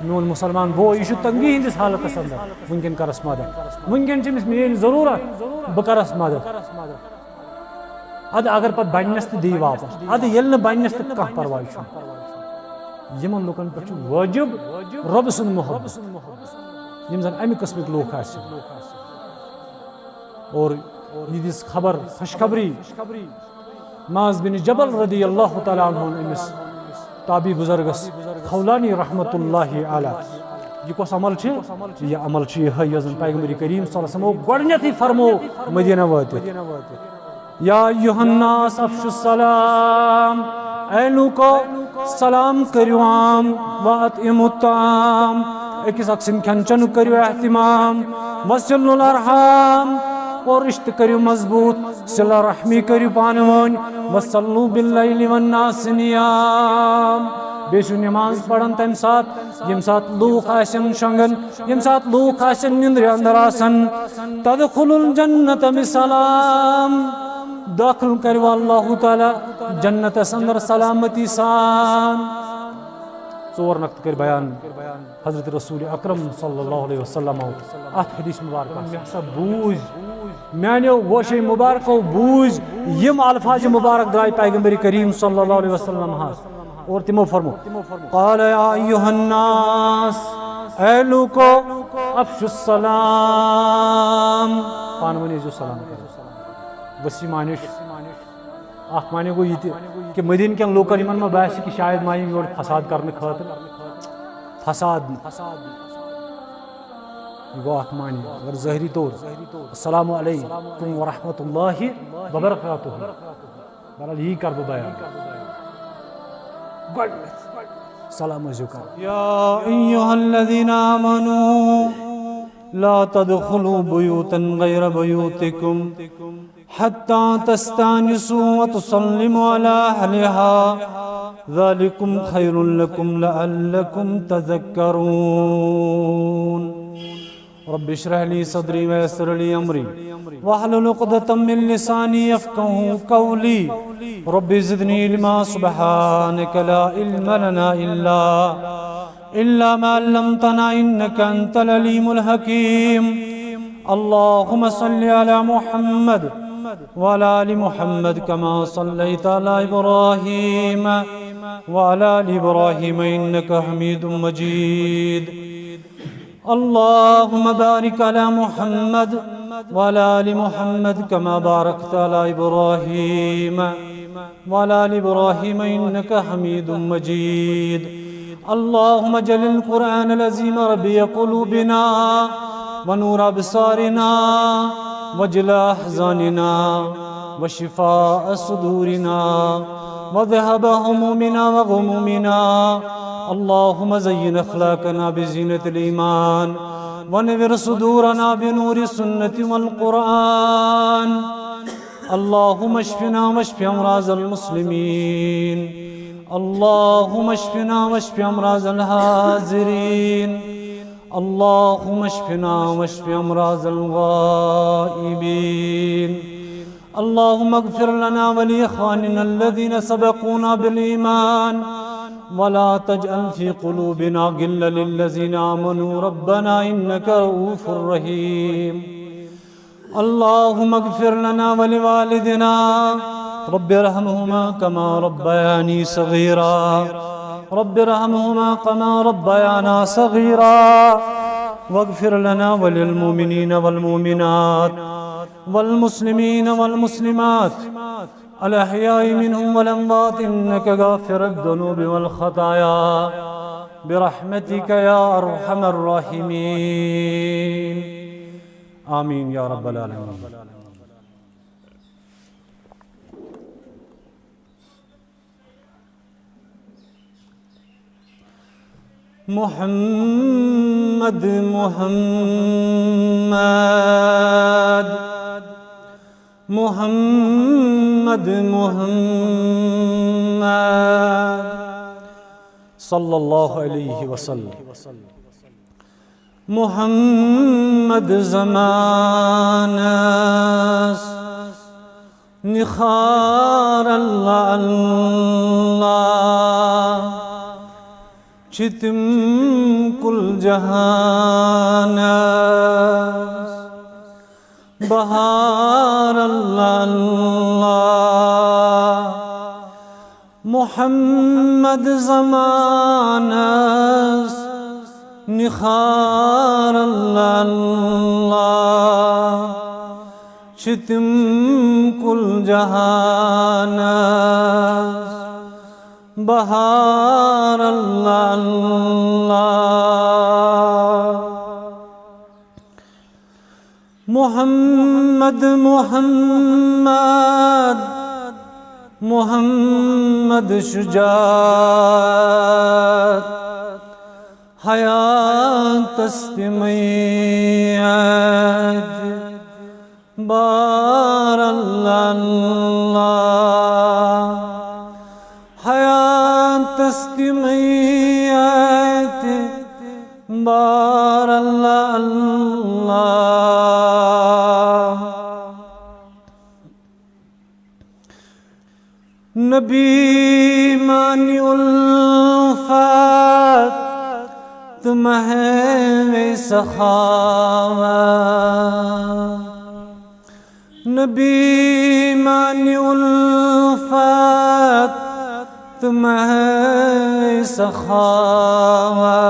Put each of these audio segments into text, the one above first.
मोन मुसलमान बो यह तंगी हंदिस हालत अंदर वनकन करस मदद वनकन मेन जरूरत बह करस मदद अद अगर पे बनस तो दी वापस अद ये बनस तो कह परवाह यमन लुकन पे वाजिब रब सुन मोहब्बत यम जन अमि कस्मिक लूख और यह खबर खुशखबरी माज बिन जबल रदी अल्लाह तआला अन्हु अमिस ताबी बुजुर्गस खौलानी रहमतुल्लाहि अलैह यह कस अमल यह अमल यह जन पैगंबर करीम सल्लल्लाहु अलैहि वसल्लम गडनथी फरमो मदीना वात या अय्युहन्नास अफ्शु सलाम ऐ लूको सलाम करियो आम व अतइमु ताम अकिस अक्सिन खन चन करियो एहतिमाम वसिलुल अरहाम और रिश्ते करियो मजबूत सिला रहमी करियो पानवन वसल्लु बिल्लैलि वन्नास नियाम बेशु नमाज पढ़न तम साथ यम साथ लूक आसन शंगन यम साथ लूक आसन निंद्र अंदर आसन तदखुलुल जन्नत बिसलाम दाखिल करियो अल्लाह ताला जन्नत अंदर सलामती सान चोर नक्त कर बयान हजरत रसूल अकरम सल्लल्लाहु अलैहि वसल्लम अत हदीस मुबारक मे हसा बूझ मानो गोशे मुबारक बूझ यम अल्फाज मुबारक द्राय पैगंबर करीम सल्लल्लाहु अलैहि वसल्लम और तिमो फरमो क़ाल या अय्युहन्नास ऐ लूको अफ्शुस सलाम पानवनी जो सलाम कर वसी मानिश अख माने गो ये कि मदीन के लोकन इन बास कि शायद माय योर फसाद करने खातर फसाद गो अख मानी अगर ज़ाहिरी तौर अस्सलामु अलैकुम व रहमतुल्लाहि व बरकातुहू बहरहाल यही कर बयान सलाम अज़ुका या अय्युहल्लज़ीना आमनू ला तदखुलू बुयूतन गैर बुयूतिकुम हत्ता तस्तानिसू व तुसल्लिमू अला अहलिहा ज़ालिकुम खैरुल लकुम लअल्लकुम तज़क्करून रब्बि इश्रह ली सदरी व यस्सिर ली अमरी वहलुल उक़दतम मिन लिसानी यफ़क़हू क़ौली रब्बि ज़िदनी इल्मा सुब्हानक ला इल्म लना इल्ला मा अल्लमतना इन्नका अंतल अलीमुल हकीम अल्लाहुम्मा सल्लि अला मुहम्मद व अला आलि मुहम्मद कमा सल्लैता अला इब्राहीम व अला आलि इब्राहीम इन्नका हमीदुम मजीद अल्लाहुम्मा बारिक अला मुहम्मद व अला आलि मुहम्मद कमा बारकता अला इब्राहीम व अला आलि इब्राहीम इन्नका हमीदुम मजीद अल्लाहुम्मा जलिल कुरान अज़ीम रबिय क़ुलूबिना व नूर अबसारिना व जिला अहज़ानिना व शिफ़ाअ सुदूरिना व ज़हब हमुमिना व ग़ुमूमिना अल्लाहुम्मा ज़य्यिन अख़लाक़ना बिज़ीनतिल ईमान व नव्विर सुदूरना बिनूरि सुन्नति वल क़ुरआन अल्लाहुम्मा अश्फ़िना वश्फ़ि अमराज़ल मुस्लिमीन अल्लाहुम्मा अश्फ़िना वश्फ़ि अमराज़ल हाज़िरीन अल्लाहुम्मा अश्फ़िना वश्फ़ि अमराज़ल ग़ाइबीन अल्लाहुम्मा अग़फ़िर लना व लिइख़्वानिना अल्लज़ीना सबक़ूना बिल ईमान वला तजअल फ़ी क़ुलूबिना गिल्लन लिल्लज़ीना आमनू रब्बना इन्नका रऊफ़ुर रहीम अल्लाहुम्मा अग़फ़िर लना व लिवालिदिना रब्बिरहमहुमा कमा रब्बयानी सग़ीरा रब्बिरहमहुमा कमा रब्बयाना सग़ीरा वग़फ़िर लना व लिलमुमिनीन वल मुमिनात वल मुस्लिमीन वल मुस्लिमात अल अहयाइ मिनहुम वल अम्वात इन्नका गाफ़िरुद दुनूबि वल ख़ताया बिरहमतिका या अरहमर राहिमीन आमीन या रब्बल आलमीन। मुहम्मद मुहम्मद मुहम्मद मुहम्मद सल्लल्लाहु अलैहि वसल्लम मुहम्मद ज़मानस निखार अल्लाह अल्लाह छितिम कुल जहानस बहार अल्लाह मुहम्मद ज़मानस निखार अल्लाह छितिम कुल जहानस बहार अल्लाह मुहम्मद मुहम्मद मुहम्मद शुजात हयात तस्तिमयत बार अल्लाह हयात तस्तिमयत बार अल्लाह नबी मानी उल्फत तुम है सखावत नबी मानी उल्फत तुम है सखावत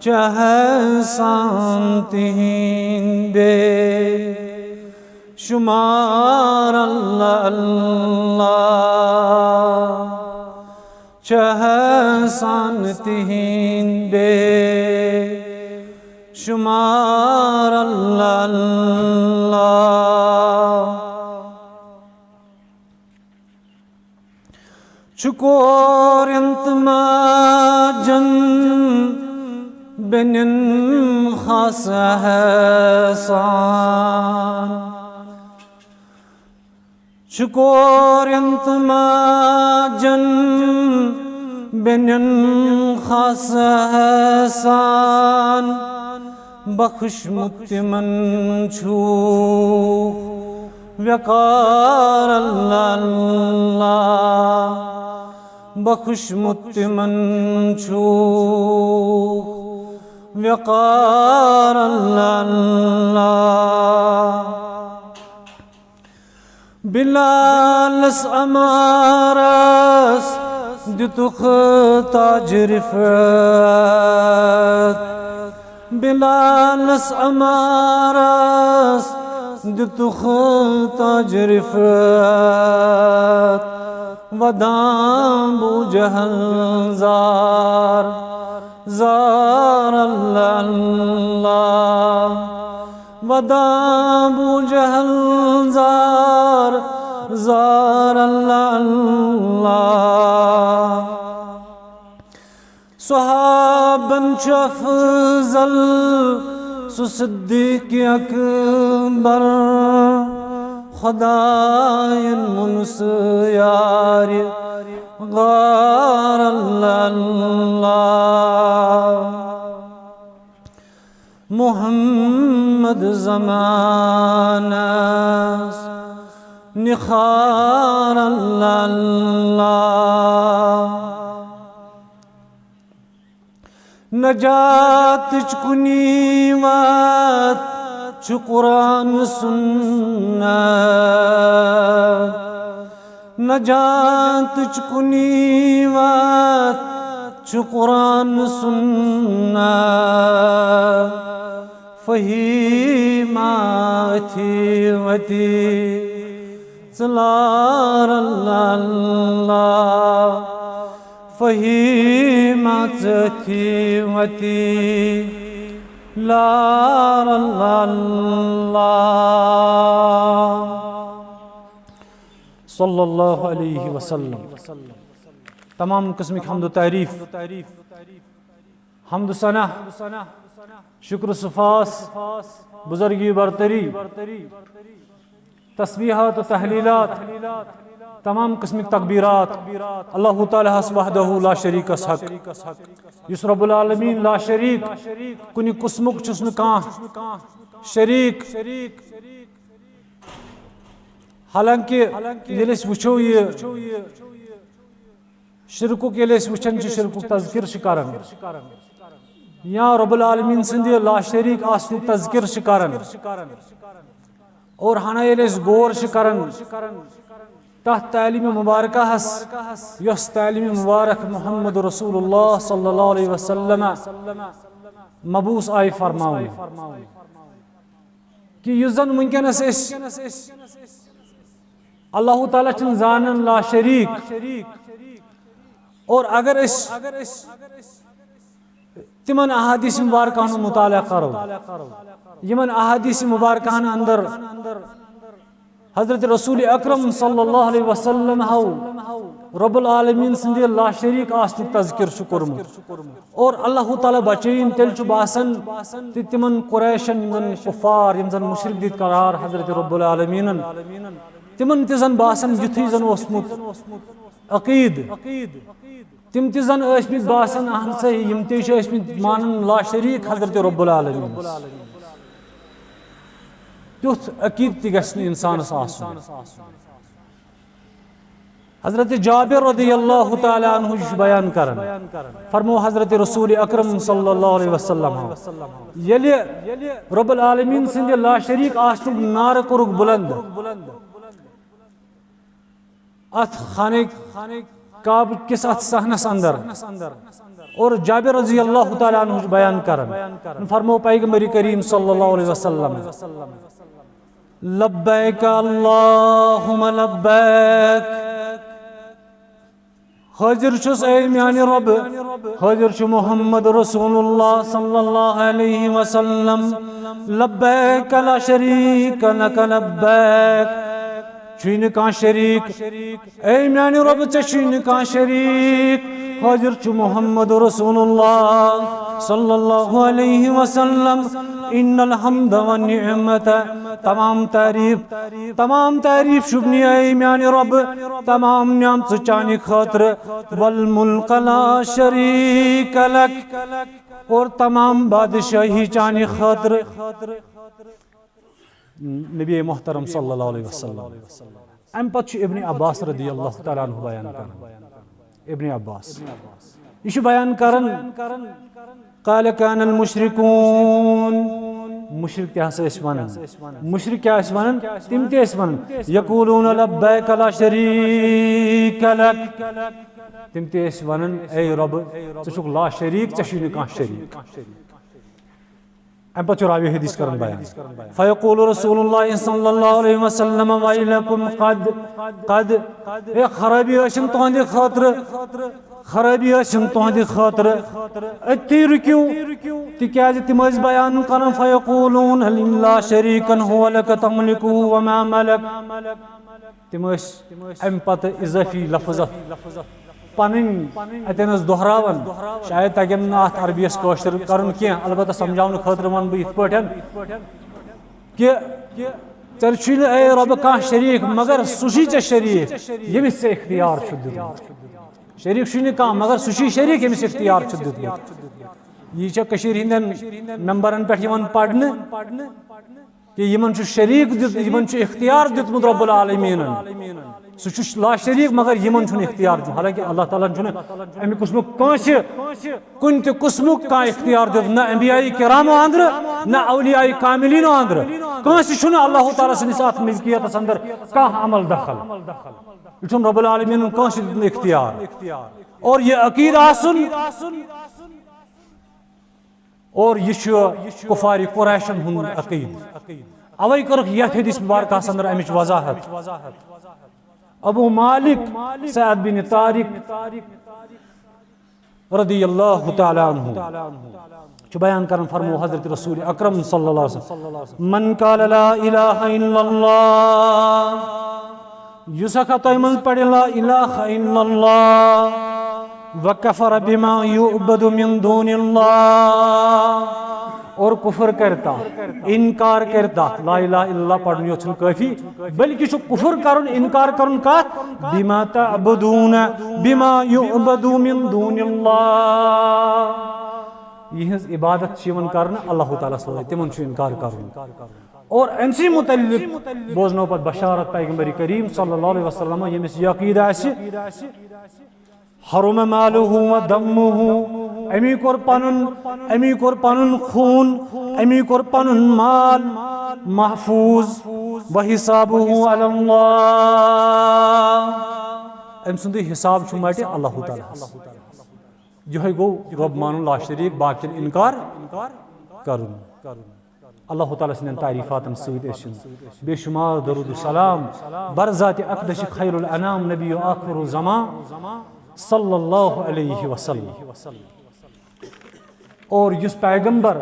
चाहे शांतिहीन बे शुमार अल्लाह चाहे शांतिहीन बे शुमार अल्लाह चुकोर इंतमाजन बेनिन खास हसान चुकोर इंतमाजन बेनिन खास हसान बख्श मुत्तिमन छू व्यकार अल्लाह बख्श मुत्तिमन छू व्यकार अल्लाह बिलालस अमारस दितुख ताज रिफत बिलालस अमारस दितुख ताज रिफत वदां बू जहल जार जार अल्लाह वदां बू जहल जार जार अल्लाह सहाबन अफजल सिद्दीक़ अकबर खुदायन मुनस यार गार अल्लाह मुहम्मद ज़मानस निखार अल्लाह नजात कुनीवत छु कुरान सुन्नत नजात कुनीवत छु कुरान सुन्नत फहीमा थीवती चलार अल्लाह फहीमा थीवती लार अल्लाह सल्लल्लाहु अलैहि वसल्लम। तमाम किस्म की हम्द तारीफ हम्द सना शुक्र सफास बुजुर्गी बरतरी तस्बीहात तहलीलात तमाम किस्म की तकबीरात अल्लाह ताला वहदहु ला शरीक हक युस रब्बुल आलमीन ला शरीक कुनि कुस्मुक छुस न कांह शरीक हालांकि ये वुचो ये शिरकुक येले वुचन शिरकुक तज़किर करन या रब्बुल आलमीन सिंदि ला शरीक आसनुक तज़किर करन और हना येले गौर करन तथ तालीम मुबारक यस तालीम मुबारक मुहम्मद रसूलुल्लाह सल्लल्लाहु अलैहि वसल्लम मबूस आई फरमाउन कि युजन वुनकनस अल्लाह ताला चन जानन ला शरीक और अगर तिमन अहादीस मुबारकान मुताला करो यमन अहादीस मुबारकान अंदर हजरत रसूल अकरम सल्लल्लाहु अलैहि वसल्लम हाउ रब्बुल आलमीन सिंदि ला शरीक आसनुक तज़किर कोरमुत और अल्लाह ताला बचैन तेल छु बासन तिमन कुरैशन यमन कुफार यमन मुशरिक दित करार हजरत रब्बुल आलमीन तिमन तिजन बासन युथि जन ओसमुत अकीद तिम तिजन असमित बासन अहम सही यम ते असमित मानन ला शरीक हजरत रब्बुल आलमीन तुथ अकीद ति गस्न इंसान आसन हजरत जाबिर रदियल्लाहु ताला अन्हु बयान करन फरमो हजरत रसूल अकरम सल्लल्लाहु अलैहि वसल्लम यले रब्बुल आलमीन सिंदि ला शरीक आसनुक नार कोरुक बुलंद अथ खाने काब किस अथ सहनस अंदर और जाबिर रज़ियल्लाहु ताला अन्हु बयान करन फरमो पैगंबर करीम सल्लल्लाहु अलैहि वसल्लम लब्बैक अल्लाहुम्मा लब्बैक हाजिर छुस ऐ म्याने रब हाजिर छु मुहम्मद रसूलुल्लाह सल्लल्लाहु अलैहि वसल्लम लब्बैक ला शरीक लक लब्बैक छुन का शरीक ऐ म्याने रब छुन का शरीक हाजिर छु मुहम्मद रसूलुल्लाह सल्लल्लाहु अलैहि वसल्लम इन्नल हम्द व निअमत तमाम तारीफ शुभनी ऐ म्याने रब तमाम नियामत चानी खातिर वल मुल्क ला शरीक लक और तमाम बादशाही चानी खातिर नबी मोहतरम सल्लल्लाहु अलैहि वसल्लम अम पत इब्न अब्बास रदियल्लाहु ताला अन्हु बयान करन इब्न अब्बास यह बयान करन क़ाल कानल मुशरिकून मुशरिक क्या वनन मुशरिक क्या वनन तिम ते वनन यक़ूलून लब्बैक ला शरीक लक तिम ते वनन ऐ रब छुक ला शरीक छुन का शरीक अम पत रावी हदीस करन बयान फयक़ूलु रसूलुल्लाह सल्लल्लाहु अलैहि वसल्लम वैलकुम क़द ए खराबी अशम तोंदे खातिर खराबी अशम तोंदे खातिर अति रुकियो तिक्याज तिम बयान करन फयक़ूलून लिल्ला शरीकन हुवा लक तमलिकु व मा मलक तिम अम पत इज़ाफी लफ्ज़ पन अतनस दोहरावन शायद तगन अत अरबियस कौशर करन क्या अलबत्ता समझावन खतर वन बह इथ कि चल ए रब कह शरीक मगर सुशी चे शरीक यमिस से इख्तियार शरीक शुन कह मगर सुशी शरीक यमिस इख्तियार यह हिंदन मेंबरन पे पढ़ने कि यमन शरीक यमन इख्तियार दितमुत रब्बुल आलमीन सह ला शरीक मगर यमन इख्तियार हालांकि अल्लाह ताला अमि कुस्मुक कुन त कुस्मुक कह इख्तियार दित न अंबियाई किरामो अंदर न औलियाई कामिलीनो अंदर अल्लाह ताला सनिस अत मिल्कियतस अंदर कह अमल दखल यह रब्बुल आलमीन इख्तियार और यह अकीद आसन और यह कुफारी कुरैशन हुंद अकीद अवै करक यथ हदीस मुबारक अंदर अमिच वजाहत अबू मालिक सअद बिन तारिक रदियल्लाहु ताला अन्हु बयान करन फरमो हजरत रसूल अकरम सल्लल्लाहु अलैहि वसल्लम मन काल ला इलाहा इल्लल्लाह युसका तयमन पढ़ ला इलाहा इल्लल्लाह वकफर बिमा युअबदु मिन दूनिल्लाह और कुफर करता इनकार करता ला इलाहा इल्लल्लाह पढ़ने यो काफी बल्कि कुफर करन इनकार करन का बिमा तअबदून बिमा युअबदु मिन दूनिल्लाह यह इबादत चिवन करन अल्लाह ताला सो तिमन इनकार करन और अमसी मुतल्लिक बोजनो पर बशारत पैगंबर करीम सल्लल्लाहु अलैहि वसल्लम यमिस यकीद आसि हरुम मालुहु व दम्मुहु अमी कोर पनुन खून अमी कोर पनुन माल महफूज व हिसाबुहु अल्लाह अम सुंद हिसाब मटे अल्लाह ताला यह गो रब मानुन ला शरीक बाकिन इनकार करुन अल्लाह ताला सन्न तारीफातन सत बेशुमार दरूद सलाम बरज़ात अक़दश खैरुल अनाम नबी आखिर ज़मा सल्लल्लाहु अलैहि वसल्लम और युस पैगंबर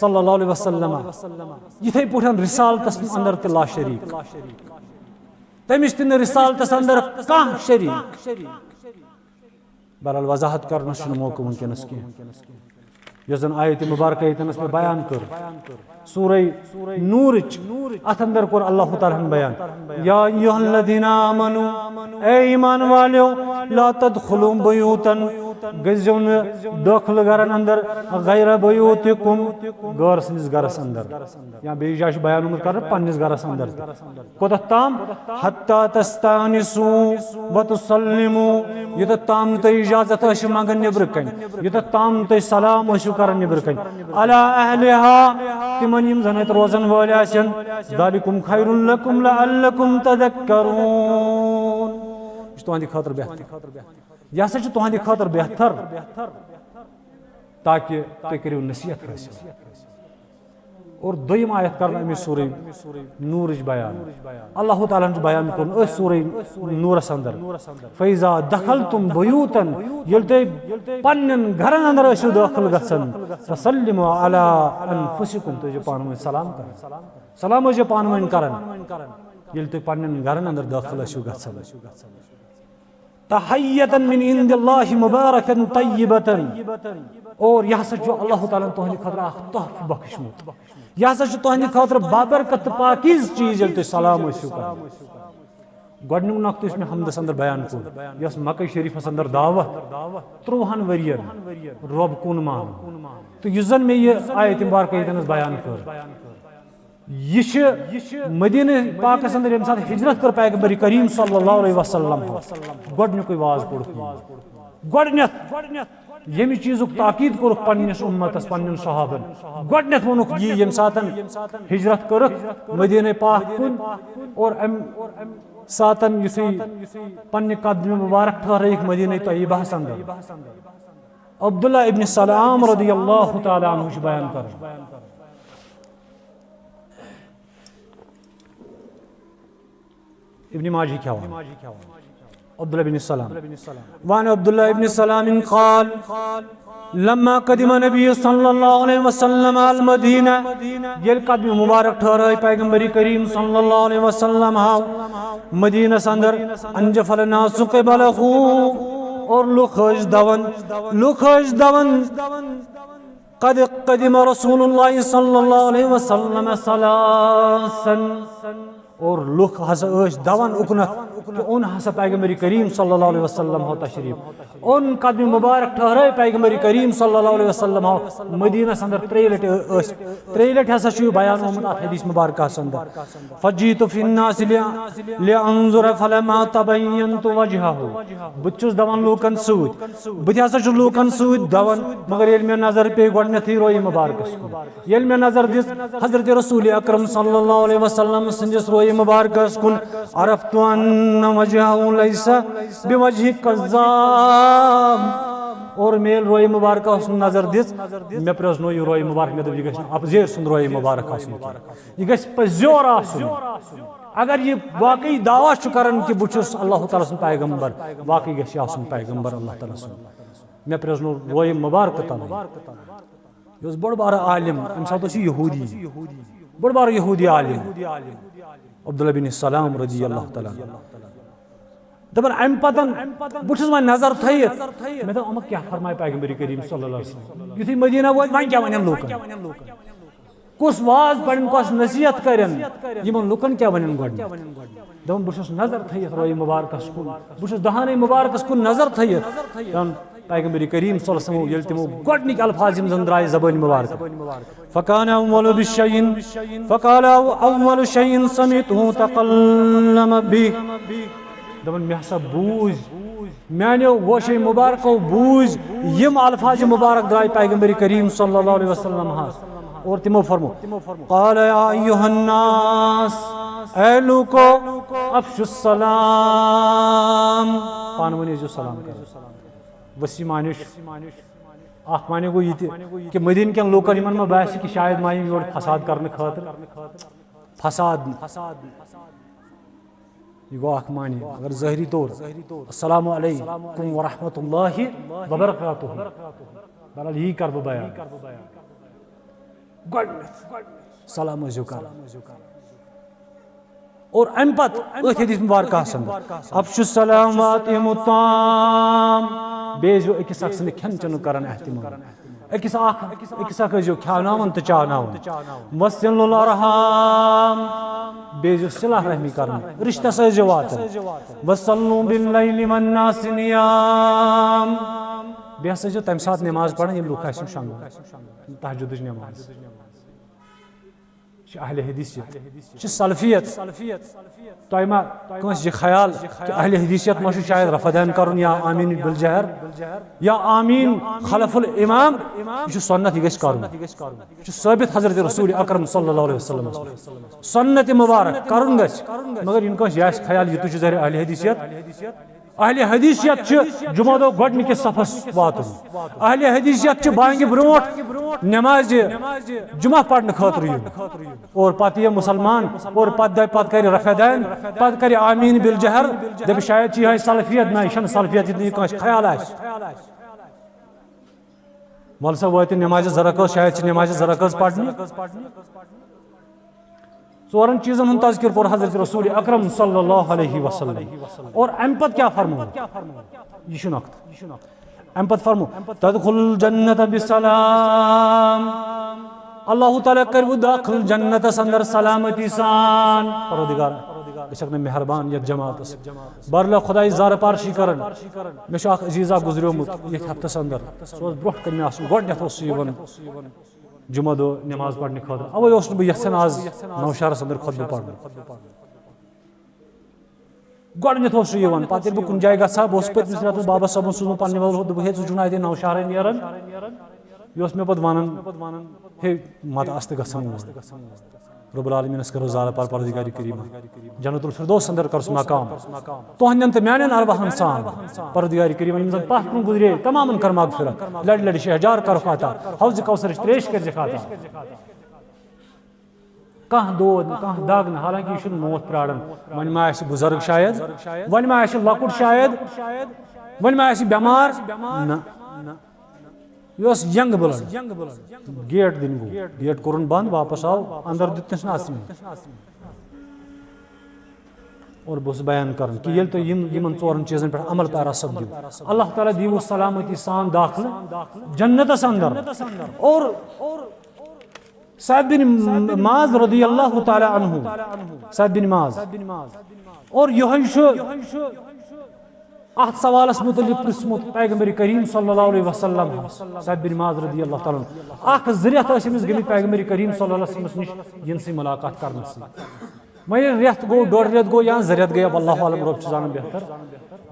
सल्लल्लाहु अलैहि वसल्लम यिथे पुठन रिसालतस अंदर त ला शरीक तमिस तिन रिसालतस अंदर काह शरीक बहरहाल वजाहत करना मौका वनकस की यन आयत मुबारक यतनस में बयान कर सूरह नूर अथ अंदर कोर अल्लाह ताला बयान या अय्युहल्लज़ीना आमनू ए ईमान वालियो ला तदखुलू बुयूतन गजो दाखिल गरन अंदर गैर बुयूतिकुम गैर सनिस गरस अंदर या बे जाश बयान कर पन्निस गरस अंदर कोतत ताम हत्ता तस्तानिसू व तुसल्लिमू युत ताम त इजाजत अश मंगन निबर कन युत ताम त सलाम अश करन निबर कन अला अहलिहा तिमन यम जनत रोजन वाले आसन ज़ालिकुम खैरुल लकुम लअल्लकुम तदक्करून तुहंदि खातर बेहतर यह सच तुहंदि खातर बेहतर ताकि तुम करो नसीहत हासिल और दोयम आयत कर सूरह नूर बयान अल्लाह ताला बयान कर सूरह नूरस अंदर फैजा दखलतुम बुयूतन यल्ते पन्नन घरन अंदर असु दाखिल गसन फसल्लिमु अला अनफुसिकुम तो पान में सलाम कर सलाम जो पान में करन यल्ते पन्नन घरन अंदर दाखिल असु गसन तहय्यतन मिन इंदिल्लाहि मुबारकन तय्यबतन और यह सच जो अल्लाह ताला तुहंदि खातिर अख तोहफ बख्शमुत यह सच तुहंदि खातिर बाबरकत पाकीज़ चीज यल्ते सलाम असु कर गडनुक नक्त में हमदस अंदर बयान को यस मक्का शरीफस अंदर दावत 30 वरियन रब कुन मान तो युजन में ये आयत मुबारक यतनस बयान कर मदीना पाकस अंदर यम साथ हिजरत कर पैगंबर करीम सल्लल्लाहु अलैहि वसल्लम गडनुक वाज पड़ गडनत यम चीजुक ताकीद कर पन्निस उम्मतस पन्निन सहाबन गडनत वनुक ये यम साथन हिजरत कर मदीना पाक कुन और सातन युसी पन्ने कदम मुबारक ठहराइक मदीना तय्यबा अंदर अब्दुल्लाह इब्न सलाम रदियल्लाहु ताला अन्हु बयान कर इब्न माजी क्या हुआ अब्दुल्लाह बिन सलाम वान अब्दुल्लाह इब्न सलाम क़ाल लम्मा कदिम नबी सल्लल्लाहु अलैहि वसल्लम अल मदीना ये कदम मुबारक ठहराए पैगंबर करीम सल्लल्लाहु अलैहि वसल्लम मदीना अंदर अंजफल नासु क़बलहु और लुखज दवन कद कदिम रसूलुल्लाह सल्लल्लाहु अलैहि वसल्लम सलासन और लुख हसा दवन उकनत उन हसा पैगंबर करीम सल्लल्लाहु अलैहि वसल्लम हो तशरीफ उन कदम मुबारक ठहराए पैगंबर करीम सल्लल्लाहु अलैहि वसल्लम हो मदीना अंदर 3 लट हसा छु बयान होमत अथ हदीस मुबारक अंदर फजीतु फिन्नास लिअंजुर फलमा तबयनतु वजहहु बुचुस दवन लोकन सूत बुथ हसा छु लोकन सूत दवन मगर येल में नजर पे गडनथी रोई मुबारक येल में नजर दिस हजरत रसूल अकरम सल्लल्लाहु अलैहि वसल्लम संजिस रोई मुबारक कुन अरफ्तु अन्न वजहहु लैसा बिवजहि कज़्ज़ाब और मेल रोई मुबारक नजर दिस मे प्रस नो रोई मुबारक मे दब अब जेर सुन रोई मुबारक ये गस पजोर आसुन अगर ये वाकई दावा करन कि बुछुस अल्लाह ताला सुन पैगंबर वाकई गस आसुन पैगंबर अल्लाह ताला सुन मे प्रस नो रोई मुबारक तन यो बड़ बार आलिम अम साथ यहूदी बड़ बार यहूदी आलिम अब्दुल्लाह बिन सलाम रज़ियल्लाहु ताला दपन अम पतन बुछुस वन नजर थयित मे तो अम क्या फरमाय पैगंबर करीम सल्लल्लाहु अलैहि वसल्लम युथि मदीना वो वन क्या वनन लोकन कुस वाज पड़न कुस नसीहत करन यमन लोकन क्या वनन गड दपन बुछुस नजर थयित रोई मुबारक कुन बुछुस दहाने मुबारक कुन नजर थयित पैगंबर करीम सल्लल्लाहु अलैहि वसल्लम यल्तिमो गडनिक अल्फाज यम जंद्राय ज़बान मुबारक फकान अव्वलु बिशयइन फकाल अव्वलु शयइन समितहु तकल्लम बि दबन मे हसा बूज मानो गोशे मुबारको बूझ यम अल्फाज मुबारक द्राय पैगंबर करीम सल्लल्लाहु अलैहि वसल्लम और तिमो फरमो क़ाल या अय्युहन्नास ए लूको अफ़शुस सलाम पानवनी जो सलाम कर वसी मानुष आख माने गो ये कि मदीन के लोकन यमन में बास कि शायद माय योर फसाद करने खातिर फसाद ये गो आख माने अगर ज़ाहिरी तौर अस्सलामु अलैकुम व रहमतुल्लाहि व बरकातुहू बहरहाल यही कर बयान सलाम जुकार और अम पत हदीस मुबारक अफ़शुस सलाम व अतिमुत ताम बेज अकिस अख सद खेन चन कर एहतमाम अकिस ख्यावन तो चावन वसिलुल अरहाम बेज सिला रहमी कर रिश्ता सज वात वसल्लु बिल्लैलि वन्नास नियाम बे सजो तम सात नमाज पढ़न यम लुक आसिन शंग तहज्जुद नमाज अहले हदीसियत सलफियत तोमा कस ख्याल कि अहले हदीसियत मशु शायद रफदान करुन या आमीन बिल जहर या आमीन खलफुल इमाम यह सुन्नत यह करुन साबित हजरत रसूल अकरम सल्लल्लाहु अलैहि वसल्लम सुन्नत मुबारक करुन मगर इन कस यह ख्याल यह तुझ जरिए अहले हदीसियत जुमा दो गडनिकिस सफस वातुन अहले हदीसियत बांग ब्रोट नमाज जुमा पढ़ने खातिर और पत ये मुसलमान और पत कर रफेदैन पत कर आमीन बिल जहर दप शायद यह सलफियत ना यह सलफियत ख्याल मल सा वात नमाज जरक शायद नमाज जरक पढ़ने चोरन चीजन हूं तज़किर कोर हजरत रसूल अकरम सल्लल्लाहु अलैहि वसल्लम और अम पत क्या फरमो यह अम पत फरमो तदखुल जन्नत बिसलाम अल्लाह ताला कर दाखिल जन्नत अंदर सलामती सान परवरदिगार बेशक ने मेहरबान ये जमात बरला खुदाई जार पारशी करन मे अजीजा गुजरियोमुत ये हफ्तस अंदर सो ब्रोह कन मे गोडनेथ जुमा दो नमाज पढ़ने खातिर अवे बह यन आज नौशहरस अंदर खुतबह पढ़ गोडनेथ पे बह कुन जाए गा बस पतमिस रेतस बाबा सबन सूज पे वल हे ज़ुन नौशहर नेरान यह मे पे वन हे मत अस्त गन रब्बुल आलमीनस करो ज़ाला पार परवरदिगार करीम जन्नतुल फिरदौस अंदर कर मकाम तोहन तो मानन अरवाहन सान परवरदिगार करीम यम जन पास कुन गुजरे तमाम कर मगफिरत लड़ लड़ शहजार कर खाता हौज कौसर त्रेश कर खाता कह दोद कह दाग न हालांकि यह मौत प्राड़न वन मा बुजुर्ग शायद वन मा लकुट शायद वन मा बेमार न यह यंग ब्लड गेट दिन गो गेट कोर बंद वापस आव अंदर दितस और बस बयान कर कि ये तो इन चोरन चीजन पे अमल पैरा सपदो अल्लाह ताला दीव सलामती सान दाखिल जन्नतस अंदर और सअद बिन माज रदियल्लाहु ताला अन्हु सअद बिन माज और यह अत सवालस मुतलिक पृछमुत पैगंबर करीम सल्लल्लाहु अलैहि वसल्लम सअद बिन माज रदियल्लाहु ताला अख ज़रियत अमिस गमि पैगंबर करीम सल्लल्लाहु अलैहि वसल्लम निश यन से मुलाकात करने से वही रेत गो डोड़ रेत गो या ज़रियत गया अल्लाह आलम रब जान बेहतर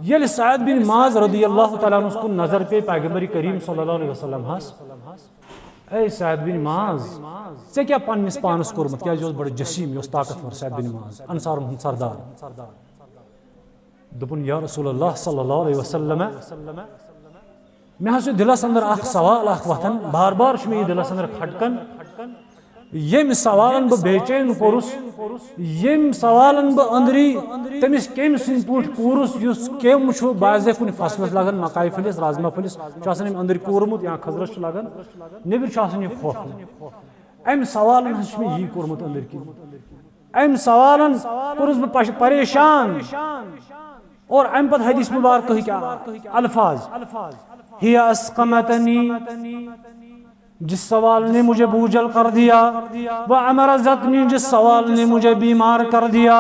ये सअद बिन माज रदियल्लाहु ताला अन्हु को नजर पे पैगंबर करीम सल्लल्लाहु अलैहि वसल्लम हस ए सअद बिन माज से क्या पन्निस पानस कोरमत क्या जो बड़ जसीम यो ताकतवर सअद बिन माज अंसार हुन सरदार दोपन या रसूलुल्लाह सल्लल्लाहु अलैहि वसल्लम मे हस दिलस अंदर अख सवाल अख वतन बार बार मे दिलस अंदर खटकन यम सवालन ब बेचैन कोरुस यम सवालन ब अंदरी तमिस केम सिन पुट पूरुस युस केम छु बाजे कुन फसलस लगन मकाई फलिस राजमा फलिस चासन अंदर कोरमुत या खजरस लगन नेबिर चासन खोख अम सवालन हस मे यी कोरमुत अंदर की अम सवालन कोरुस ब परेशान और अम पद हदीस मुबारक क्या अल्फाज हिया अस्कमतनी जिस सवाल ने मुझे बूझल कर दिया व अमरज़तनी जिस सवाल ने मुझे बीमार कर दिया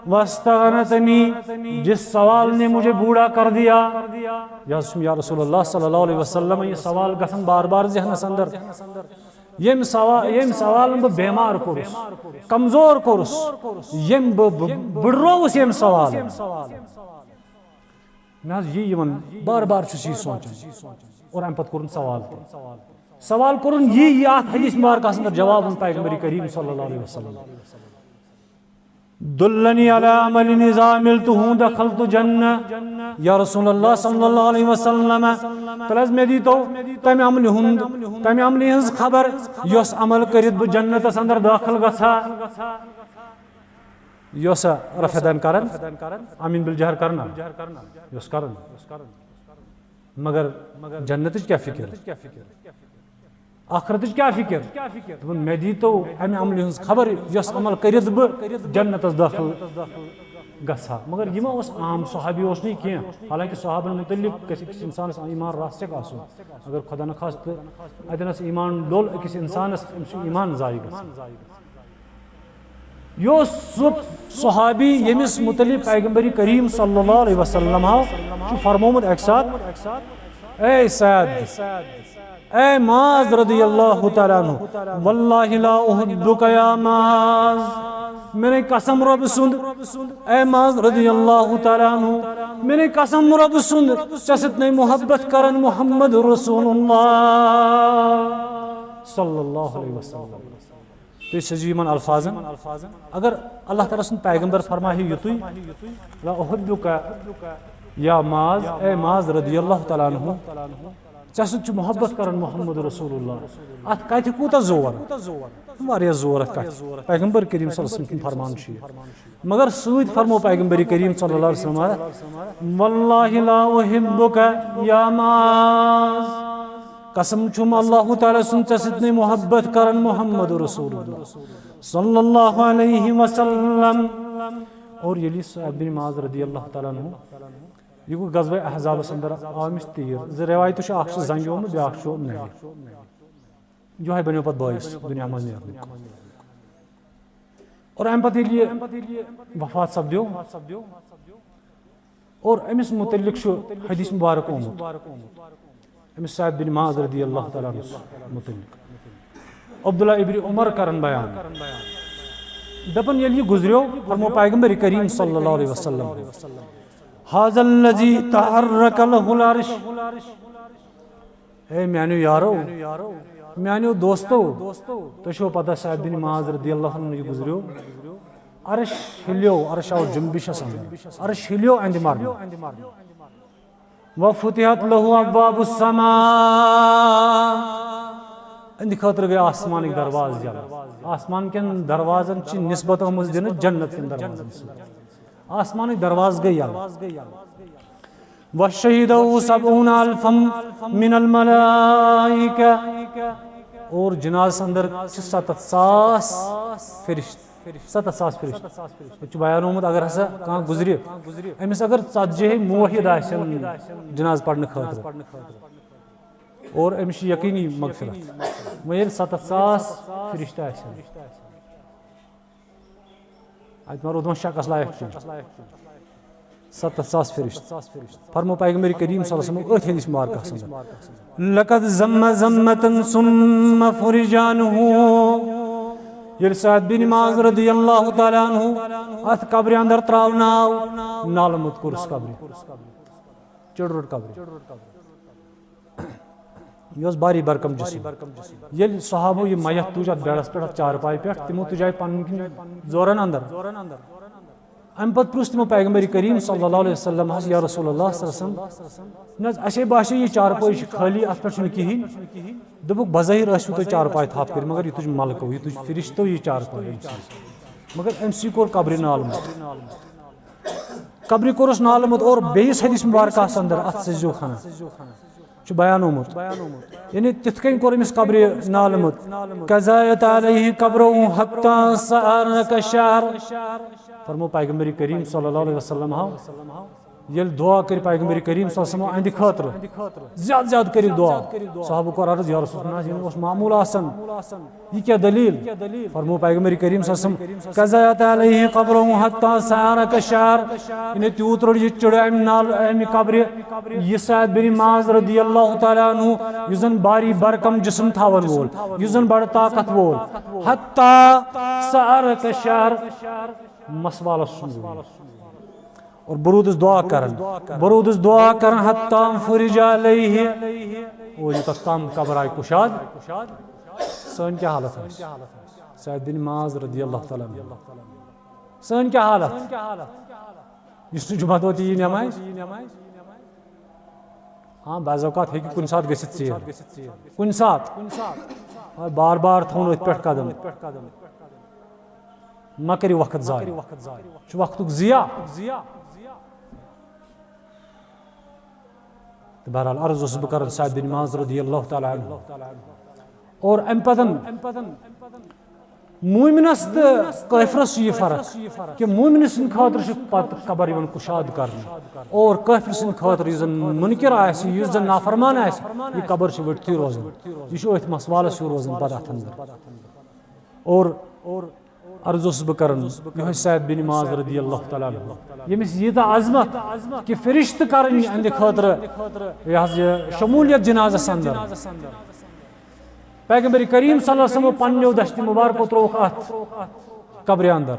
वस्तगनतनी जिस सवाल ने मुझे बूढ़ा कर दिया या रसूलुल्लाह सल्लल्लाहु अलैहि वसल्लम ये सवाल गसन बार बार ज़हनस अंदर यम सवाल ब बेमार कोरुस कमजोर कोरुस यम बड़रोस यम सवाल मैं ये बार बार यह सोचान और अम पे सवाल कोर ये हदीस मुबारक अंदर जवाब पैगंबर करीम सल्लल्लाहु अलैहि वसल्लम दुल्लनी अला अमलिन इज़ा अमिलतुहु दखलतु जन्नह या रसूलल्लाह सल्लल्लाहु अलैहि वसल्लम तलज में दी तो तमे अमल हज खबर यस अमल करित बह जन्नतस अंदर दाखिल गसा यस रफदन करन आमीन बिल जहर करना यस करन मगर जन्नत क्या फिक्र आखरत क्या फिक्र मे दी तो अमे अमल हज खबर यस अमल करित बह जन्नतस दाखिल गसा मगर यह आम सहाबी नहीं कह हालांकि सहाबन मुतलिक गस इंसानस ईमान रास्तिक आसो अगर खुदा न खास्त अतनस ईमान लोल अकिस इंसानस ईमान जाय यो सहाबी यमिस मुतलिक पैगंबर करीम सल्लल्लाहु अलैहि वसल्लम फरमोमुत एक साथ ए सैद ए माज रदियल्लाहु तआला अन्हु वल्लाहि ला उहिब्बुका या माज मैंने कसम रब सुन ए माज रदियल्लाहु तआला अन्हु मैंने कसम रब सुन चसत ने मोहब्बत करन मोहम्मद रसूलुल्लाह सल्लल्लाहु अलैहि वसल्लम तो सजीमन अल्फाजन अगर अल्लाह ताला सुन पैगंबर फरमाही युतुई ला उहिब्बुका या माज ए माज रदियल्लाहु तआला अन्हु चसत मोहब्बत करन मोहम्मद रसूलुल्लाह अत कत कूता जोर वारिया जोर पैगंबर करीम सल्लल्लाहु अलैहि वसल्लम फरमान मगर सूद फरमो पैगंबर करीम सल्लल्लाहु अलैहि वसल्लम वल्लाहि ला उहिब्बुका या माज कसम छुम अल्लाह ताला सुन चसत ने मोहब्बत करन मोहम्मद रसूलुल्लाह सल्लल्लाहु अलैहि वसल्लम और यली सअद बिन माज रदियल्लाहु ताला अन्हु यह गो गज़वा अहज़ाब अंदर आमिश तीर ज रवायत जंगोम ब्या नहीं जो है बनो पे बायस दुनिया मज और अम पे वफात सपदो और अमिस मुतल्लिक हदीस मुबारक ओमुत अमिस सअद बिन माज रदियल्लाहु तआला अन्हु मुतल्लिक अब्दुल्लाह इब्न उमर करन बयान दपन ये गुजरियो फरमो पैगंबर करीम सल्लल्लाहु अलैहि वसल्लम हाज़ल्लज़ी तहर्रक लहुल अर्श ए म्यानो यारो म्यानो दोस्तों तो पता सअद बिन माज रदियल्लाहु अन्हु ये गुजरियो अर्श हिलियो अर्श और जुम्बिश अर्श हिलियो अंद मारनो व फुतिहत लहु अब्वाबुस समा अंद खतर गए आसमान के दरवाज़ जल आसमान के दरवाजन ची निस्बत हम दिन जन्नत के दरवाजन आसमान दरवाज गई वशहीदहु सबऊना अल्फम मिनल मलाइका और जनाज अंदर 7,000 फरिश्त 7,000 फरिश्त बयान होमुत अगर हसा कह गुजरे अमिस अगर 40 मुवहिद आसन जनाज पढ़ने खतर और अमिस यकीनी मगफिरत वह 7,000 फरिश्त आसन मारो शकस लायक 7,000 फरिश्त फरमो पैगंबर करीम सल्लल्लाहु अलैहि वसल्लम हदीस मुबारक लक़द ज़म्म ज़म्मतन सुम्म फुरिजानहु ये सअद बिन माज रदियल्लाहु तआला अन्हु अथ कब्र अंदर त्रावनाव नालमुत कुर्स कब्र चढ़ कब्र यह बारी बरकम जिस्म ये सहाबो ये मयत तुज बेड़स पे चारपाई पे तमो तुजाय पन जोरन अंदर अम पे प्रुस तमो पैगंबर करीम सल्लल्लाहु अलैहि वसल्लम या रसूलुल्लाह सल्लल्लाहु अलैहि वसल्लम अशे बाशे ये चारपाई खाली अत पे कहीं दोपुक बज़ाहिर आसो तुम चारपाई थाप कर मगर यह तुझ मलको यह तुझ फरिश्तो ये चारपाई मगर अमसी कोर कब्र नालमुत कब्र कोरस नालमुत और बेस हदीस मुबारक अंदर अत सजो खाना बयान होमुत यानी तिथकन कोर अमिस कब्र नालमुत कज़ायत अलैहि कब्रुहु हत्ता सअरक शहर फरमो पैगंबर करीम सल्लल्लाहु अलैहि वसल्लम ये दुआ कर पैगंबर करीम सल्लल्लाहु अलैहि वसल्लम अंद खतर ज्यादा ज्यादा कर दुआ साहब को अर्ज या रसूल अल्लाह मामूल आसन ये क्या दलील फरमो पैगंबर करीम सल्लल्लाहु अलैहि वसल्लम कज़ायत अलैहि कब्रुहु हत्ता सअरक शहर इन त्यूत रोड ये चढ़ नाल कब्र ये सअद बिन माज रदियल्लाहु तआला अन्हु युजन बारी बरकम जिस्म थावन वोल युजन बड़ ताकत वोल हत्ता सअरक शहर मसवाल और बरूदस दुआ करन हत्ता फरिज अलैहि और ये तम कब्र आय कुशाद सन क्या हालत है सैयद बिन मुआज रदियल्लाहु तआला सन क्या हालत इस जुमा दो ती नमाज हाँ बाज़ औक़ात है कि कुन साथ गसित से कुन साथ और बार बार थोन पे कदम मा करियो वक्त ज़ाय वक्त ज़िया तो बहरहाल अर्ज़ ओसुस बह करन सअद बिन मुआज़ रज़ियल्लाहु तआला अन्हु और अम पतन मोमिनस तो काफिरस ये फर्क कि मोमिन सद खातर पत कबर यवन कुशाद कर और काफिर सद खातर मुनकिर आन नाफरमान ये कबर वटती रोजान यह मसवालस रोजान पद अत अंदर और अर्ज़ ओसुस बह करन यह सअद बिन मुआज़ रज़ियल्लाहु तआला अन्हु यमिस यीता अज़मत कि फरिश्त करन अंद खातर शमूलियत जनाज़स अंदर पैगंबर करीम सल्लल्लाहु अलैहि वसल्लम पन्नो दश्त मुबारक त्रोक अत कब्र अंदर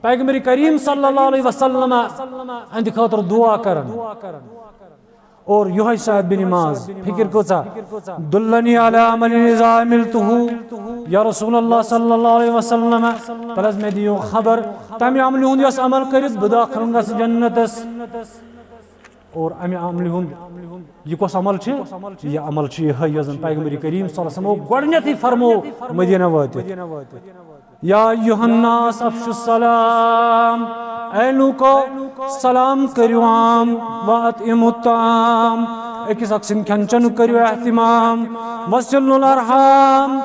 पैगंबर करीम सल्लल्लाहु अलैहि वसल्लम अंद खातर दुआ करन और यह सअद बिन मुआज़ फिक्र कोचा दुल्लनी अला अमलिन इज़ा अमिलतुहु या रसूलल्लाह सल्लल्लाहु अलैहि वसल्लम तलज में दियो खबर तमे अमल हुंद यस अमल करित बदा खरंगस जन्नतस और अमे अमल हुंद यह कस अमल यह अमल यह यजन पैगंबर करीम सल्लल्लाहु अलैहि वसल्लम गडनेथि फरमो मदीना वातित या अय्युहन्नास अफ्शुस सलाम ऐ लूको सलाम करियो आम व अतइमुत ताम अकिस अक्सिन खन करियो एहतिमाम वसिलुल अरहाम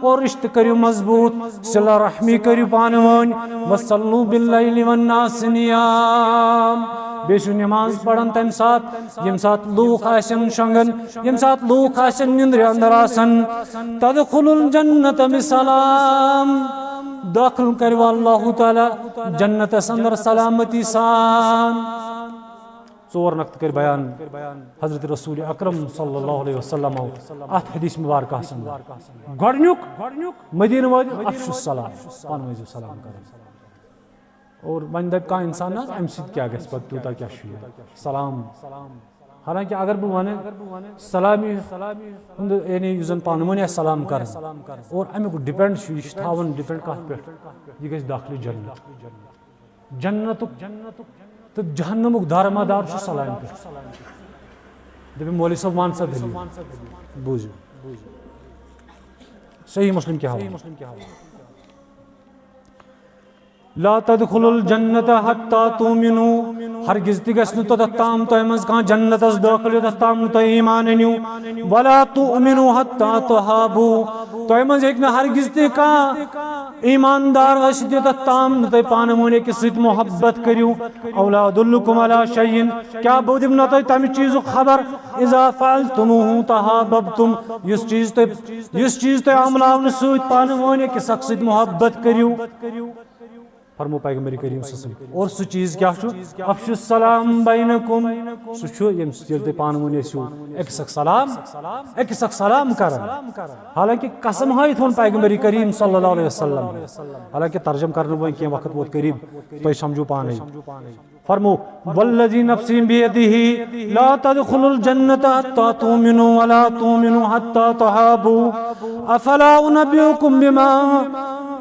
और रिश्त करियो मजबूत सिला रहमी करियो पानवन वसल्लु बिल्लैलि वन्नास नियाम बेशु नमाज पढ़न तम साथ यम साथ लूक आसन शंगन यम साथ लूक आसन निंद्र अंदर आसन तदखुलुल जन्नत बिसलाम दाखिल करव अल्लाह ताला जन्नत अंदर सलामती सान चोर नक्त कर बयान हजरत रसूल अकरम सल्लल्लाहु अलैहि वसल्लम अत हदीस मुबारक गडनुक मदीना वाद अफ्शुस सलाम पान सलाम कर और वन दप का इंसान अम क्या तूता क्या सलाम हालांकि अगर बह वन सलामी यानी जन पान सलाम कर और अमुक डिपेंड थावन डिपेंड कत पे यह गि दाखिल जन्नत तो जहन्नमुक दारमादार सलाम पे दप मौलवी साहब मान सा दलील बूझो सही मुस्लिम क्या ला तदखुलुल जन्नत हत्ता तुमिनु हरगिज ति गस तम तमज कह जन्नतस दाखिल तम तुम ईमान अनियो वला तुमिनु हत्ता तुहाबु तमज हेक न हरगिज ति कह ईमानदार तम तुम पान वन अकिस सत मोहब्बत करियो औलादुल्लुकुम अला शैइन क्या बह दिम न तम चीज खबर इज़ा फअलतुमुहु तहाबबतुम इस चीज तुम अमलावन सत पान वन अकिस सत मोहब्बत करियो फरमो पैगंबर करीम सल्लल्लाहु और सु चीज क्या अफ्शुस सलाम बैनकुम सु यम तुम पान वन अकिस सलाम कर हालांकि कसम हाई थोन पैगंबर करीम सल्लल्लाहु अलैहि वसल्लम हालांकि तर्जम करने वो क्या वक्त वोत करीब तो समझो पान फरमो वल्लज़ी नफ्सी बियदिही ला तदखुलुल जन्नत हत्ता तुमिनु वला तुमिनु हत्ता तुहाबु अफला उनब्बिउकुम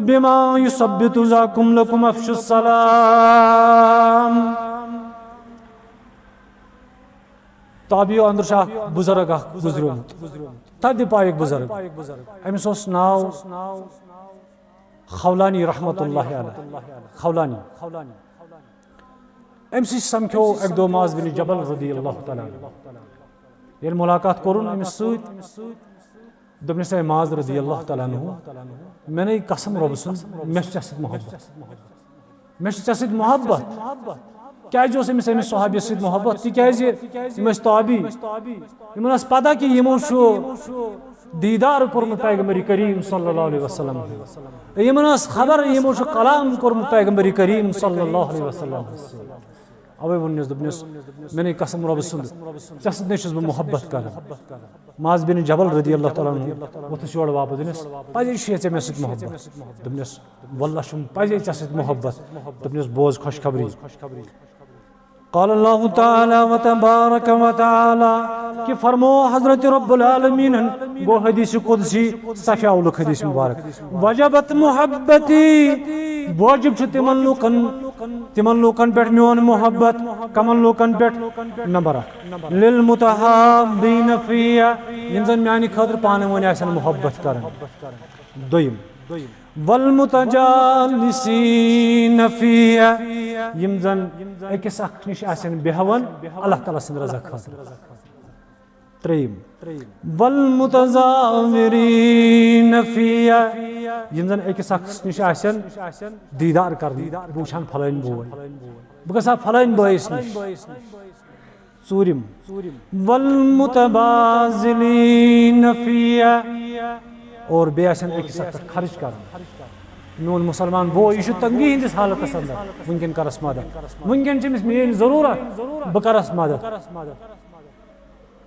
बिमा युसब्बितु ज़ाकुम लकुम अफ्शुस सलाम ताबियो अंदर शाह बुजुर्ग गुजरो तद पाए बुजुर्ग अमिस ओस नाव खौलानी रहमतुल्लाहि अलैह खौलानी अमि समख्यो एक दो मुआज़ बिन जबल रज़ियल्लाहु तआला ये मुलाकात कोरुन अमिस सत दोपनस ए मुआज़ रज़ियल्लाहु तआला अन्हु मैंने कसम रब सुन मे सत मोहब्बत क्या अमिस सहाबी सत मोहब्बत तिकाज ताबी यमन पता कि यमो दीदार कोर्मुत पैगंबर करीम सल्लल्लाहु अलैहि वसल्लम यमन खबर यमो कलाम कोर्मुत पैगंबर करीम सल्लल्लाहु अलैहि वसल्लम अवे वनस दोपनस मैंने कसम रब सुन स बह मोहब्बत कर मुआज़ बिन जबल रज़ियल्लाहु तआला अन्हु वोथुस योर वापस दोपनस पजे छे मे सत मोहब्बत दोपनस वल्लाह छुम पजे स मोहब्बत दोपनस बोज खुशखबरी قال الله تعالى وتبارك وتعالى کہ فرمو حضرت رب العالمین گو حدیث قدسی صفی اولک حدیث مبارک وجبت محبتی واجب چھ تمن لوکن پیٹھ میون محبت کمن لوکن پیٹھ نمبر للمتحابین فیہ یم زن میانہ خاطر پانہ ونی آسن محبت کرن دویم والمتجالسین فیہ یم زن اکس اکھ نش آسن بیہون اللہ تعالی سن رضا خاطر تریم والمتزاورین فیہ یم زن اکس اکھ نش آسن دیدار کرن بوچھان پھلٲنۍ بوے بہٕ گژھٕ ہا پھلٲنۍ بٲیِس نش ژوٗرِم والمتبازلین فیہ اور بیٚیہِ آسن أکِس اکھ پٮ۪ٹھ خرچ کران میون مسلمان بوے یہِ چھُ تنگی ہٕنٛدِس حالتس اندر وٕنکٮ۪ن کرس مدد وٕنکٮ۪ن چھِ أمِس میٲنۍ ضروٗرت بہٕ کرس مدد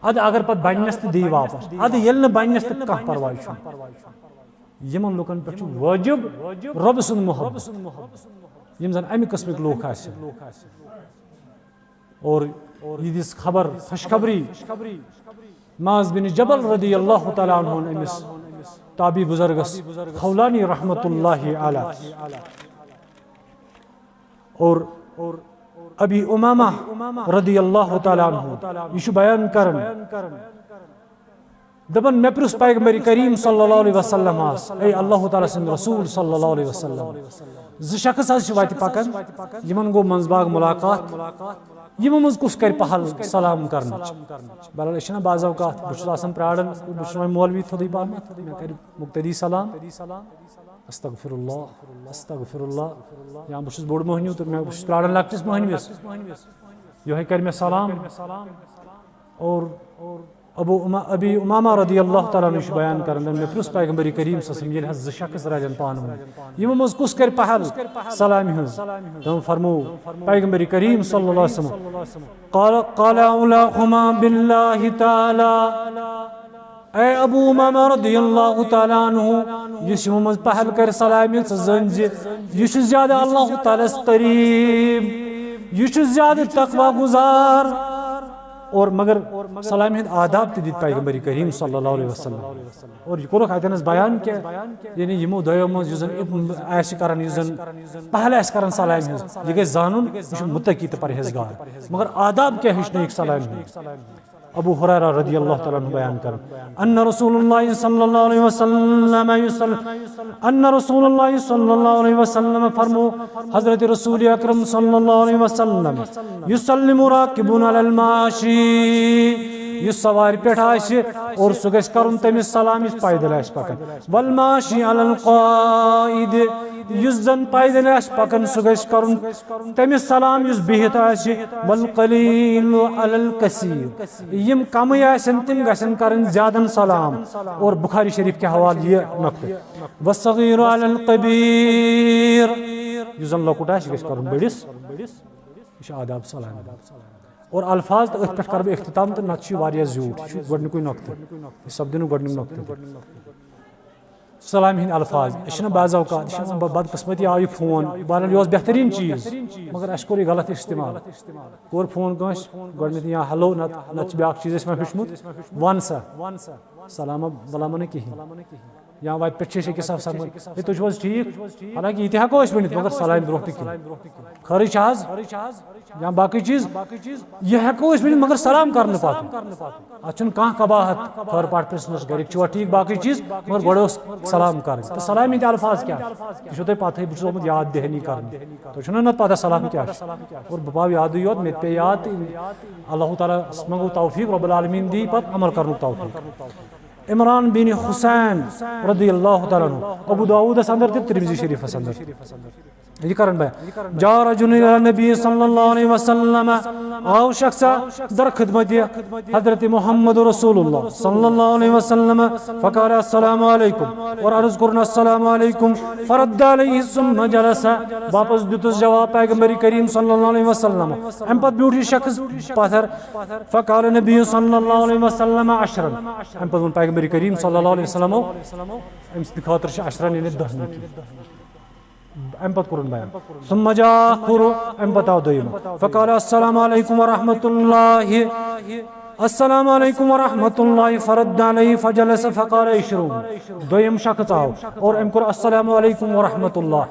ادٕ اگر پتہٕ بننس تہِ دِیہِ واپس ادٕ ییٚلہِ نہٕ بننس تہِ کانٛہہ پرواے چھُنہٕ یِمن لُکن پٮ۪ٹھ چھُ وٲجِب رۄبہٕ سُنٛد محبت یِم زن امہِ قٕسمٕکۍ لُکھ آسن اور یہِ دِژ خبر خوشخبری معاذ بن جبل رضی اللہ تعالیٰ عنہ أمِس تابی بزرگس خولانی رحمت اللہ علیہ اور ابی امامہ رضی اللہ تعالیٰ عنہ یہ بیان کرن دپن مے پرُژھ پیغمبر کریم صلی اللہ علیہ وسلم اے اللہ تعالیٰ سٕنٛدۍ رسول صلی اللہ علیہ وسلم زٕ شخص حظ چھِ وتہِ پکان یمن گوٚو منٛزباگ ملاقات یمو منٛز کُس کرِ پہل سلام کرنٕچ بہرحال أسۍ چھِنہ بعض اوقات بہٕ چھُس آسان پراران بہٕ چھُس وۄنۍ مولوی تھوٚدُے پہمتھ مےٚ کرِ مُقتدی سلام استغفر اللہ یا بہٕ چھُس بوٚڑ مٔہنیوٗ تہٕ بہٕ چھُس پراران لۄکٹِس مٔہنوِس یِہوٚے کرِ مےٚ سلام اور ابی امامہ رضی اللہ تعالیٰ عنہ چھُ بیان کران مےٚ پرُژھ پیغمبر کریم صلی اللہ علیہ وسلم ییٚلہِ حظ زٕ شخص رلن پانہٕ ؤنۍ یِمو منٛز کُس کرِ پہل سلامہِ ہٕنٛز تٔمۍ فرمو پیغمبر کریم صلی اللہ علیہ وسلم قال اولاہما باللہ تعالیٰ اے ابو امامہ رضی اللہ تعالیٰ عنہ یُس یِمو منٛز پہل کرِ سلامہِ ژٕ زٲنۍ زِ یہِ چھُ زیادٕ اللہ تعالیٰ ہس قریب یہِ چھُ زیادٕ تقویٰ گُزار اور مگر سلام ہند آداب تہِ دِتۍ پیغمبر کریم صلی اللہ علیہ وسلم اور یہِ کوٚرُکھ اتٮ۪نس بیان کہِ یعنی یِمو دۄیو منٛز یُس زن آسہِ کران یُس زن پہل آسہِ کران سلامہِ ہٕنٛز یہِ گژھِ زانُن یہِ چھُ مُتقی تہٕ پرہیزگار مگر آداب کیٛاہ ہیٚچھنٲیِکھ سلامہِ ہٕنٛدۍ ابو ہریرہ رضی اللہ تعالیٰ عنہ بیان کران ان رسول اللہ صلی اللہ علیہ وسلم فرمو حضرت رسول اکرم صلی اللہ علیہ وسلم یسلم راکبun علی الماشی یُس سوارِ پٮ۪ٹھ آسہِ اور سُہ گژھِ کرُن تٔمِس سلام یُس پیدل آسہِ پکان والماشی علی القائد یُس زن پیدل آسہِ پکان سُہ گژھِ کرُن تٔمِس سلام یُس بِہِتھ آسہِ والقلیل علی الکثیر یِم کمٕے آسن تِم گژھن کرٕنۍ زیادن سلام اور بخاری شریف کے حوالہٕ یہِ نۄقطہٕ والصغیر علی الکبیر یُس زن لۄکُٹ آسہِ یہِ گژھِ کرُن بٔڑِس یہِ چھُ آداب سلام اور الفاظ تہٕ أتھۍ پٮ۪ٹھ کرٕ بہٕ اختتام تہٕ نتہٕ چھُ یہِ واریاہ زیوٗٹھ یہِ چھُ گۄڈنیُکُے نۄقطہٕ یہِ سپدِنُک گۄڈنیُک نۄقطہٕ سلامہِ ہٕنٛدۍ الفاظ أسۍ چھِنہ بعض اوقات یہِ چھِ آسان بدقٕسمتی آو یہِ فون بہرحال یہِ اوس بہتریٖن چیٖز مگر اَسہِ کوٚر یہِ غلط استعمال کوٚر فون کٲنٛسہِ گۄڈنٮ۪تھ یا ہٮ۪لو نتہٕ چھُ بیٛاکھ چیٖز اَسہِ مےٚ ہیوٚچھمُت وَن سا سلامہ بلامہ نہٕ کِہیٖنۍ یا وتہِ پٮ۪ٹھ چھِ أسۍ أکِس اکھ سمکھان ہے تُہۍ چھِو حظ ٹھیٖک حالانکہِ یہِ تہِ ہٮ۪کو أسۍ ؤنِتھ مگر سلامہِ برونٛہہ نہٕ کِہیٖنۍ خٲرٕے چھِ حظ یا باقٕے چیٖز یہِ ہٮ۪کو أسۍ ؤنِتھ مگر سلام کرنہٕ پتہٕ اتھ چھُنہٕ کانٛہہ قباحت خٲر پٲٹھۍ پرژھنس گرِکۍ چھِوا ٹھیٖک باقٕے چیٖز مگر گۄڈٕ اوس سلام کرٕنۍ تہٕ سلامہِ ہٕنٛدۍ الفاظ کیٛاہ یہِ چھو تۄہہِ پتہٕے بہٕ چھُس آمُت یاد دہٲنی کرنہِ تۄہہِ چھُو نہ نتہٕ پتہ سلام کیٛاہ چھُ اور بہٕ پاو یادٕے یوت مےٚ تہِ پیٚیہِ یاد تہٕ اللہ تعالیٰ منٛگو توفیٖق رۄب العالمیٖن دِیہِ پتہٕ عمل کرنُک توفیٖق عمران بن حسین رضی اللہ تعالیٰ عنہ ابو داؤدس اندر تہٕ ترمذی شریفس اندر یہ کرن بیان جا رجل الى نبی صلی اللہ علیہ وسلم آو شخصا در خدمت حضرت محمد رسول اللہ صلی اللہ علیہ وسلم فقال السلام علیکم اور عرض کرنا السلام علیکم فرد علیہ ثم جلس واپس دیتس جواب پیغمبر کریم صلی اللہ علیہ وسلم ام پت بیوٹھ شخص پتھر فقال نبی صلی اللہ علیہ وسلم عشرا ام پت پیغمبر کریم صلی اللہ علیہ وسلم امس خاطر چھ عشرا یعنی 10 منٹ अम पत कुरन बयान सुम्मा जा खुरु अम बताओ दोयम फकाल अस्सलामु अलैकुम व रहमतुल्लाहि अस्सलामु अलैकुम व रहमतुल्लाहि फरद्द अलैहि फजलस फकाल इशरू दोयम शख्स आओ और अम कुर अस्सलामु अलैकुम व रहमतुल्लाह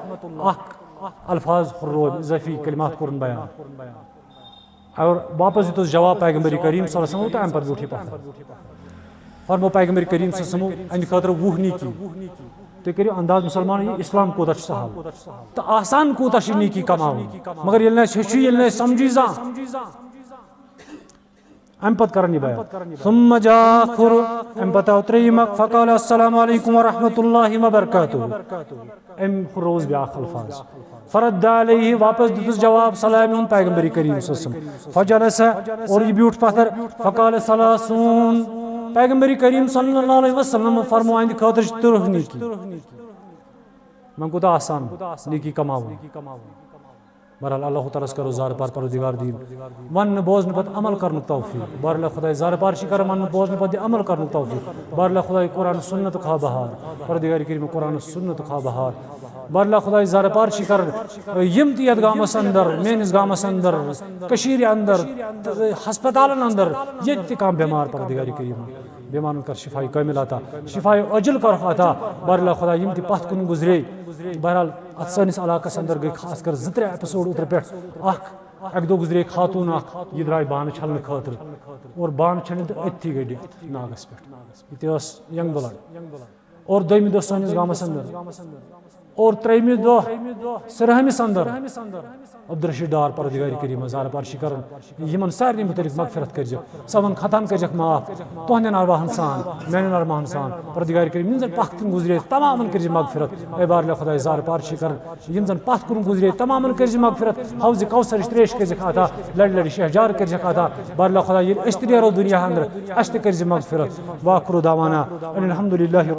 अल्फाज हुर्रोज इज़ाफी कलिमात कुरन बयान और वापस दित जवाब पैगंबर करीम सल्लल्लाहु अलैहि वसल्लम तो अम पर बूठी फरमो पैगंबर करीम सल्लल्लाहु अलैहि वसल्लम अहद खतर वुह नीकी तो करो अंदाज मुसलमान ये इस्लाम कोत सहल तो आसान कोत नीकी कमाव मगर ये हेचु ये समझी जा अम पत कर बयान सुम्मा जा खुर अम बताओ त्रेयम फकाल अस्सलामु अलैकुम व रहमतुल्लाहि व बरकातुहू अम रोज ब्याख अल्फाज फरद्द अलैहि वापस दित जवाब सलाम पैगंबर करीम सल्लल्लाहु अलैहि वसल्लम फजलस और ये ब्यूठ पत्थर फकाल सलासून पैगंबर करीम सल्लल्लाहु अलैहि वसल्लम फरमो अहद खतर 30 नीकी मैं कोता आसान नीकी कमाव बहरहाल अल्लाह ताला करो जार पार परवरदिगार दीन वन बोझन पत अमल करने तौफीक बहरहाल खुदा जार पार शिकर मन बोझन पत अमल करने तौफीक बहरहाल खुदा कुरान सुन्नत खा बहार परवरदिगार करीम कुरान सुन्नत खा बहार बहरहाल खुदा जार पार शिकर यम तियत गामस अंदर मेनिस गामस अंदर कशीर अंदर हस्पतालन अंदर ये काम बीमार परवरदिगार करीम बीमारन कर शिफाई कामिल अता शिफाई अजल कर अता बहरहाल खुदा यम ति पथ कुन गुजरे बहरहाल अत सनिस इलाकस अंदर गई खास कर 2-3 एपिसोड उतर पे अक दो गुजरे खातून यह द्राय बान छलने खतर और बान छन तो अथी गई नागस पे यंग ब्लड और दोयमि दो सनिस गामस अंदर और त्रेयमि दो सरहमिस अंदर अब्दुलरशीद डार परवरदिगार करीम जार पार शिकर यमन सारे मुतलिक मगफिरत कर सबन खतान कर माफ तुहंदन अरवाहन सान मेन अरवाहन सान परवरदिगार करीम यम जन पख कुन गुजरे तमामन कर मगफिरत ए बार खुदा जार पार शिकर यम जन पख कुन गुजरे तमामन कर मगफिरत हौज कौसर त्रेश कर अता लड़ लड़ शहजार कर अता बार खुदा ये अस्त दुनिया अंदर अस्त कर मगफिरत वाखुरु दावाना अल्हम्दुलिल्लाह।